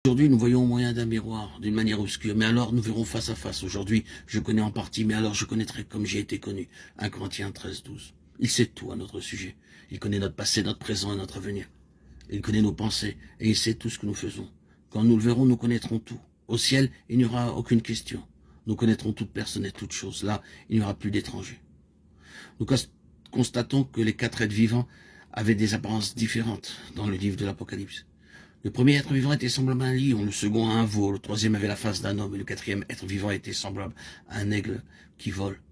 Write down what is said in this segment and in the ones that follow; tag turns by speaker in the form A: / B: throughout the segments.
A: Aujourd'hui, nous voyons au moyen d'un miroir, d'une manière obscure, mais alors nous verrons face à face. Aujourd'hui, je connais en partie, mais alors je connaîtrai comme j'ai été connu. 1 Corinthiens 13, 12. Il sait tout à notre sujet. Il connaît notre passé, notre présent et notre avenir. Il connaît nos pensées et il sait tout ce que nous faisons. Quand nous le verrons, nous connaîtrons tout. Au ciel, il n'y aura aucune question. Nous connaîtrons toute personne et toute chose. Là, il n'y aura plus d'étrangers. Nous constatons que les 4 êtres vivants avaient des apparences différentes dans le livre de l'Apocalypse. Le premier être vivant était semblable à un lion, le second à un veau, le troisième avait la face d'un homme, et le quatrième être vivant était semblable à un aigle qui vole.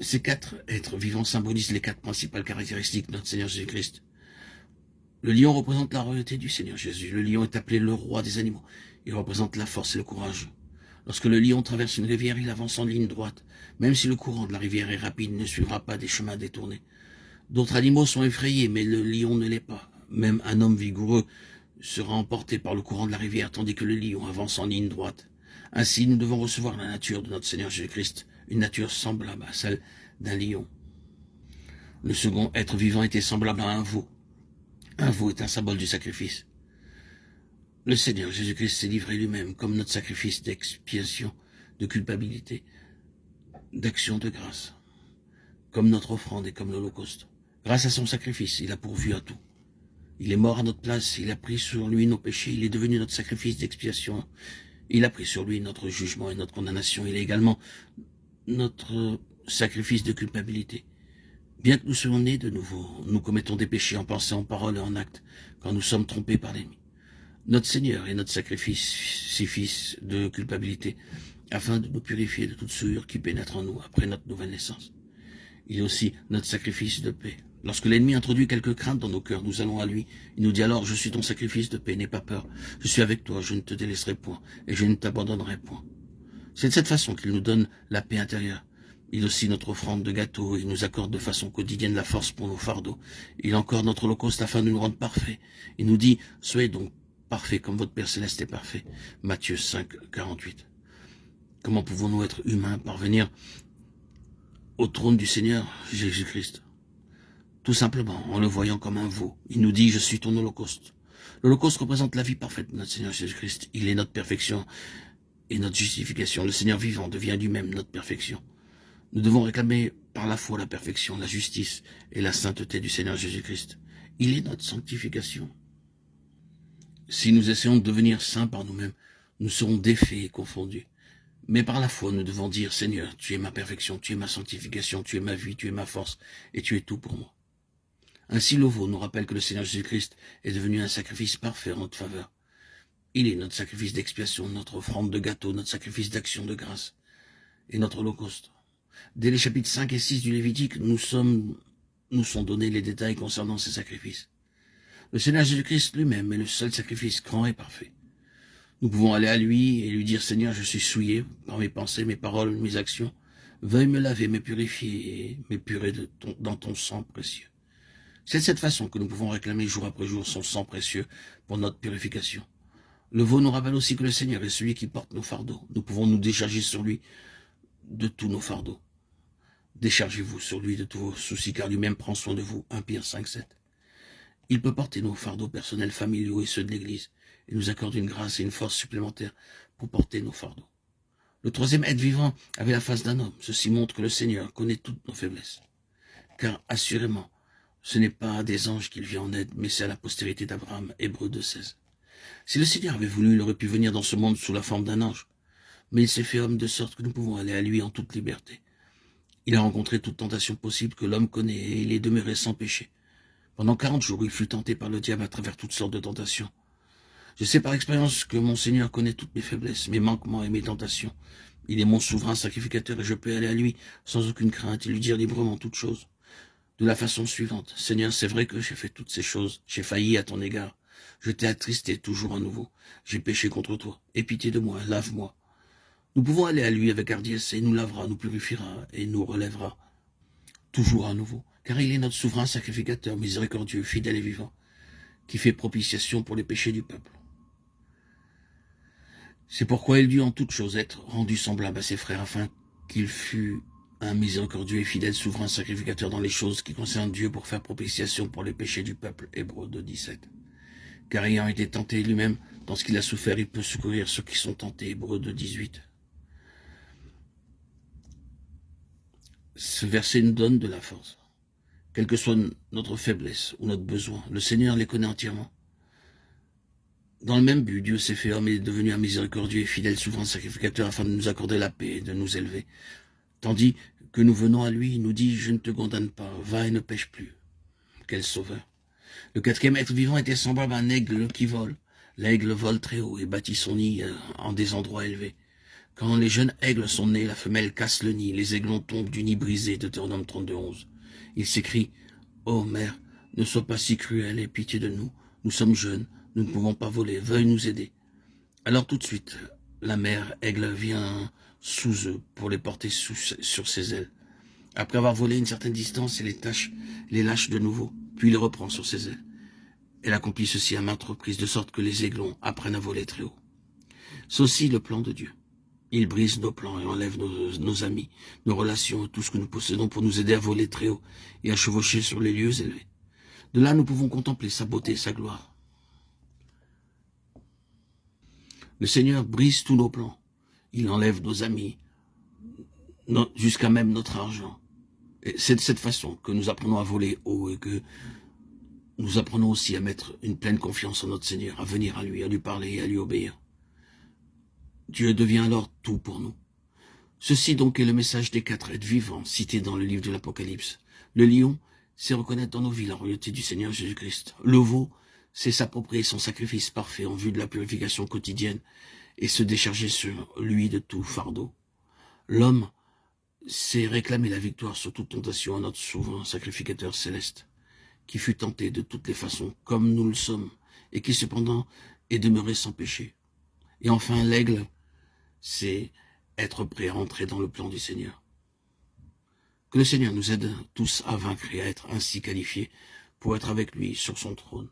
A: Ces 4 êtres vivants symbolisent les 4 principales caractéristiques de notre Seigneur Jésus-Christ. Le lion représente la royauté du Seigneur Jésus. Le lion est appelé le roi des animaux. Il représente la force et le courage. Lorsque le lion traverse une rivière, il avance en ligne droite. Même si le courant de la rivière est rapide, il ne suivra pas des chemins détournés. D'autres animaux sont effrayés, mais le lion ne l'est pas. Même un homme vigoureux sera emporté par le courant de la rivière, tandis que le lion avance en ligne droite. Ainsi, nous devons recevoir la nature de notre Seigneur Jésus-Christ, une nature semblable à celle d'un lion. Le second être vivant était semblable à un veau. Un veau est un symbole du sacrifice. Le Seigneur Jésus-Christ s'est livré lui-même comme notre sacrifice d'expiation, de culpabilité, d'action de grâce, comme notre offrande et comme l'Holocauste. Grâce à son sacrifice, il a pourvu à tout. Il est mort à notre place, il a pris sur lui nos péchés, il est devenu notre sacrifice d'expiation. Il a pris sur lui notre jugement et notre condamnation. Il est également notre sacrifice de culpabilité. Bien que nous soyons nés de nouveau, nous commettons des péchés en pensée, en parole et en acte, quand nous sommes trompés par l'ennemi. Notre Seigneur est notre sacrifice de culpabilité, afin de nous purifier de toute souillure qui pénètre en nous après notre nouvelle naissance. Il est aussi notre sacrifice de paix. Lorsque l'ennemi introduit quelques craintes dans nos cœurs, nous allons à lui. Il nous dit alors, je suis ton sacrifice de paix, n'aie pas peur. Je suis avec toi, je ne te délaisserai point, et je ne t'abandonnerai point. C'est de cette façon qu'il nous donne la paix intérieure. Il est aussi notre offrande de gâteau, il nous accorde de façon quotidienne la force pour nos fardeaux. Il est encore notre holocauste afin de nous rendre parfaits. Il nous dit, soyez donc parfaits comme votre Père Céleste est parfait. Matthieu 5, 48. Comment pouvons-nous être humains, parvenir au trône du Seigneur Jésus-Christ? Tout simplement, en le voyant comme un veau. Il nous dit, je suis ton holocauste. L'holocauste représente la vie parfaite de notre Seigneur Jésus-Christ. Il est notre perfection et notre justification. Le Seigneur vivant devient lui-même notre perfection. Nous devons réclamer par la foi la perfection, la justice et la sainteté du Seigneur Jésus-Christ. Il est notre sanctification. Si nous essayons de devenir saints par nous-mêmes, nous serons défaits et confondus. Mais par la foi, nous devons dire, Seigneur, tu es ma perfection, tu es ma sanctification, tu es ma vie, tu es ma force, et tu es tout pour moi. Ainsi, le veau nous rappelle que le Seigneur Jésus-Christ est devenu un sacrifice parfait en notre faveur. Il est notre sacrifice d'expiation, notre offrande de gâteau, notre sacrifice d'action de grâce et notre holocauste. Dès les chapitres 5 et 6 du Lévitique, nous sont donnés les détails concernant ces sacrifices. Le Seigneur Jésus-Christ lui-même est le seul sacrifice grand et parfait. Nous pouvons aller à lui et lui dire, Seigneur, je suis souillé par mes pensées, mes paroles, mes actions. Veuille me laver, me purifier et m'épurer dans ton sang précieux. C'est de cette façon que nous pouvons réclamer jour après jour son sang précieux pour notre purification. Le veau nous rappelle aussi que le Seigneur est celui qui porte nos fardeaux. Nous pouvons nous décharger sur lui de tous nos fardeaux. Déchargez-vous sur lui de tous vos soucis, car lui-même prend soin de vous. 1 Pierre 5, 7. Il peut porter nos fardeaux personnels, familiaux et ceux de l'Église, et nous accorde une grâce et une force supplémentaires pour porter nos fardeaux. Le troisième être vivant avait la face d'un homme. Ceci montre que le Seigneur connaît toutes nos faiblesses. Car assurément, ce n'est pas à des anges qu'il vient en aide, mais c'est à la postérité d'Abraham, Hébreux 2,16. Si le Seigneur avait voulu, il aurait pu venir dans ce monde sous la forme d'un ange. Mais il s'est fait homme de sorte que nous pouvons aller à lui en toute liberté. Il a rencontré toute tentation possible que l'homme connaît et il est demeuré sans péché. Pendant 40 jours, il fut tenté par le diable à travers toutes sortes de tentations. Je sais par expérience que mon Seigneur connaît toutes mes faiblesses, mes manquements et mes tentations. Il est mon souverain sacrificateur et je peux aller à lui sans aucune crainte et lui dire librement toutes choses. De la façon suivante, Seigneur, c'est vrai que j'ai fait toutes ces choses, j'ai failli à ton égard. Je t'ai attristé toujours à nouveau. J'ai péché contre toi. Aie pitié de moi, lave-moi. Nous pouvons aller à lui avec hardiesse et il nous lavera, nous purifiera et nous relèvera. Toujours à nouveau, car il est notre souverain sacrificateur, miséricordieux, fidèle et vivant, qui fait propitiation pour les péchés du peuple. C'est pourquoi il dut en toutes choses être rendu semblable à ses frères, afin qu'il fût un miséricordieux et fidèle souverain sacrificateur dans les choses qui concernent Dieu pour faire propitiation pour les péchés du peuple. Hébreux 2, 17. car ayant été tenté lui-même dans ce qu'il a souffert, il peut secourir ceux qui sont tentés. Hébreux 2,18. Ce verset nous donne de la force. Quelle que soit notre faiblesse ou notre besoin, le Seigneur les connaît entièrement. Dans le même but, Dieu s'est fait homme et est devenu un miséricordieux et fidèle souverain sacrificateur afin de nous accorder la paix et de nous élever. Tandis que nous venons à lui, il nous dit « Je ne te condamne pas, va et ne pêche plus ». Quel sauveur. Le quatrième être vivant était semblable à un aigle qui vole. L'aigle vole très haut et bâtit son nid en des endroits élevés. Quand les jeunes aigles sont nés, la femelle casse le nid, les aiglons tombent du nid brisé, Deutéronome 32:11. Il s'écrie « Ô mère, ne sois pas si cruelle, aie pitié de nous. Nous sommes jeunes, nous ne pouvons pas voler, veuille nous aider. » Alors tout de suite, la mère aigle vient sous eux pour les porter sur ses ailes. Après avoir volé une certaine distance, elle les lâche de nouveau, puis les reprend sur ses ailes. Elle accomplit ceci à maintes reprises, de sorte que les aiglons apprennent à voler très haut. C'est aussi le plan de Dieu. Il brise nos plans et enlève nos amis, nos relations, tout ce que nous possédons pour nous aider à voler très haut et à chevaucher sur les lieux élevés. De là, nous pouvons contempler sa beauté et sa gloire. Le Seigneur brise tous nos plans. Il enlève nos amis, jusqu'à même notre argent. Et c'est de cette façon que nous apprenons à voler haut et que nous apprenons aussi à mettre une pleine confiance en notre Seigneur, à venir à lui parler et à lui obéir. Dieu devient alors tout pour nous. Ceci donc est le message des 4 êtres vivants cités dans le livre de l'Apocalypse. Le lion, c'est reconnaître dans nos vies la royauté du Seigneur Jésus-Christ. Le veau, c'est s'approprier son sacrifice parfait en vue de la purification quotidienne et se décharger sur lui de tout fardeau. L'homme, c'est réclamer la victoire sur toute tentation à notre souverain sacrificateur céleste, qui fut tenté de toutes les façons, comme nous le sommes, et qui cependant est demeuré sans péché. Et enfin, l'aigle, c'est être prêt à entrer dans le plan du Seigneur. Que le Seigneur nous aide tous à vaincre et à être ainsi qualifiés pour être avec lui sur son trône.